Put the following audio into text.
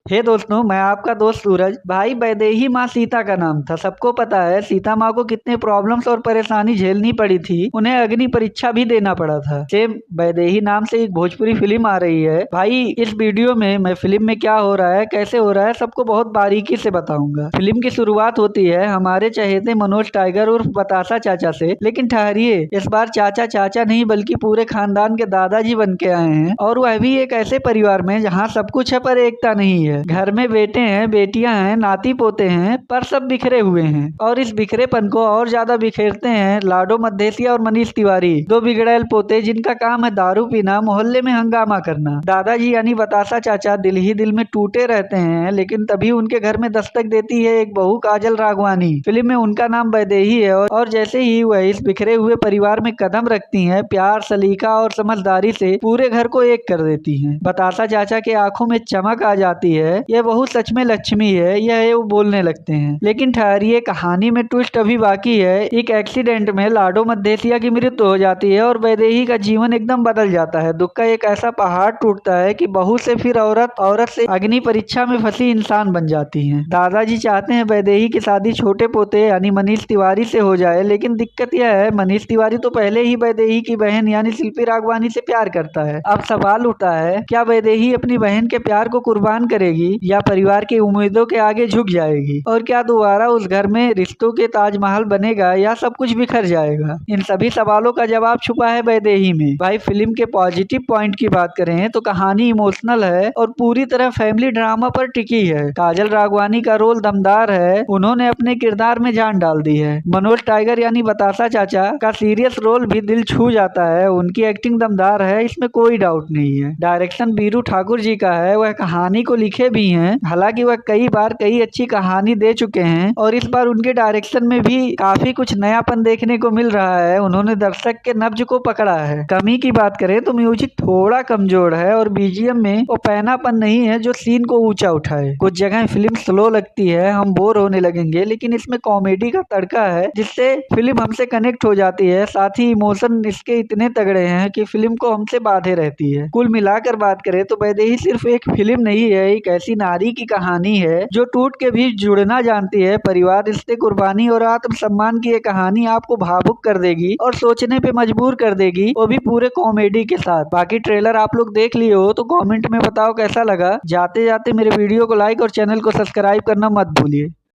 हे दोस्तों, मैं आपका दोस्त सूरज। भाई वैदेही माँ सीता का नाम था। सबको पता है सीता माँ को कितने प्रॉब्लम्स और परेशानी झेलनी पड़ी थी। उन्हें अग्नि परीक्षा भी देना पड़ा था। सेम वैदेही नाम से एक भोजपुरी फिल्म आ रही है। भाई इस वीडियो में मैं फिल्म में क्या हो रहा है, कैसे हो रहा है, सबको बहुत बारीकी से बताऊंगा। फिल्म की शुरुआत होती है हमारे चहेते मनोज टाइगर उर्फ बतासा चाचा से। लेकिन ठहरिए, इस बार चाचा चाचा नहीं बल्कि पूरे खानदान के दादाजी बन के आए हैं, और वह भी एक ऐसे परिवार में जहाँ सब कुछ है पर एकता नहीं है। घर में बेटे हैं, बेटियां हैं, नाती पोते हैं, पर सब बिखरे हुए हैं। और इस बिखरेपन को और ज्यादा बिखेरते हैं लाडो मद्धेसिया और मनीष तिवारी, दो बिगड़ैल पोते जिनका काम है दारू पीना, मोहल्ले में हंगामा करना। दादाजी यानी बतासा चाचा दिल ही दिल में टूटे रहते हैं, लेकिन तभी उनके घर में दस्तक देती है एक बहू काजल राघवानी। फिल्म में उनका नाम वैदेही है, और जैसे ही वह इस बिखरे हुए परिवार में कदम रखती हैं, प्यार, सलीका और समझदारी से पूरे घर को एक कर देती हैं। बतासा चाचा के आंखों में चमक आ जाती है। यह बहू सच में लक्ष्मी है, यह वो बोलने लगते हैं। लेकिन ठहरिए, कहानी में ट्विस्ट अभी बाकी है। एक एक्सीडेंट में लाडो मद्धेसिया की मृत्यु हो जाती है और वैदेही का जीवन एकदम बदल जाता है। दुख का एक ऐसा पहाड़ टूटता है कि बहू से फिर औरत, औरत से अग्नि परीक्षा में फंसी इंसान बन जाती है। दादाजी चाहते हैं वैदेही की शादी छोटे पोते यानी मनीष तिवारी से हो जाए, लेकिन दिक्कत यह है मनीष तिवारी तो पहले ही वैदेही की बहन यानी शिल्पी राघवानी से प्यार करता है। अब सवाल उठता है, क्या वैदेही अपनी बहन के प्यार को कुर्बान करेगी या परिवार की उम्मीदों के आगे झुक जाएगी? और क्या दोबारा उस घर में रिश्तों के ताजमहल बनेगा या सब कुछ बिखर जाएगा? इन सभी सवालों का जवाब छुपा है वैदेही में। भाई फिल्म के पॉजिटिव पॉइंट की बात करें तो कहानी इमोशनल है और पूरी तरह फैमिली ड्रामा पर टिकी है। काजल राघवानी का रोल दमदार है, उन्होंने अपने किरदार में जान डाल दी है। मनोज टाइगर यानी बतासा चाचा का सीरियस रोल भी दिल छू जाता है, उनकी एक्टिंग दमदार है, इसमें कोई डाउट नहीं है। डायरेक्शन बीरू ठाकुर जी का है, वह कहानी को लिखे भी हैं। हालांकि वह कई बार कई अच्छी कहानी दे चुके हैं, और इस बार उनके डायरेक्शन में भी काफी कुछ नयापन देखने को मिल रहा है। उन्होंने दर्शक के नब्ज को पकड़ा है। कमी की बात करें तो म्यूजिक थोड़ा कमजोर है और बीजीएम में वो पैनापन नहीं है जो सीन को ऊंचा उठाए। कुछ जगह फिल्म स्लो लगती है, हम बोर होने लगेंगे, लेकिन इसमें कॉमेडी का तड़का है जिससे फिल्म हमसे कनेक्ट हो जाती है। साथ ही इमोशन इसके इतने तगड़े हैं कि फिल्म को हमसे बांधे रहती है। कुल मिलाकर बात करें तो वैदेही सिर्फ एक फिल्म नहीं है, एक ऐसी नारी की कहानी है जो टूट के भी जुड़ना जानती है। परिवार, रिश्ते, कुर्बानी और आत्मसम्मान की ये कहानी आपको भावुक कर देगी और सोचने पे मजबूर कर देगी, वो भी पूरे कॉमेडी के साथ। बाकी ट्रेलर आप लोग देख लिए हो तो कमेंट में बताओ कैसा लगा। जाते जाते मेरे वीडियो को लाइक और चैनल को सब्सक्राइब करना मत भूलिए।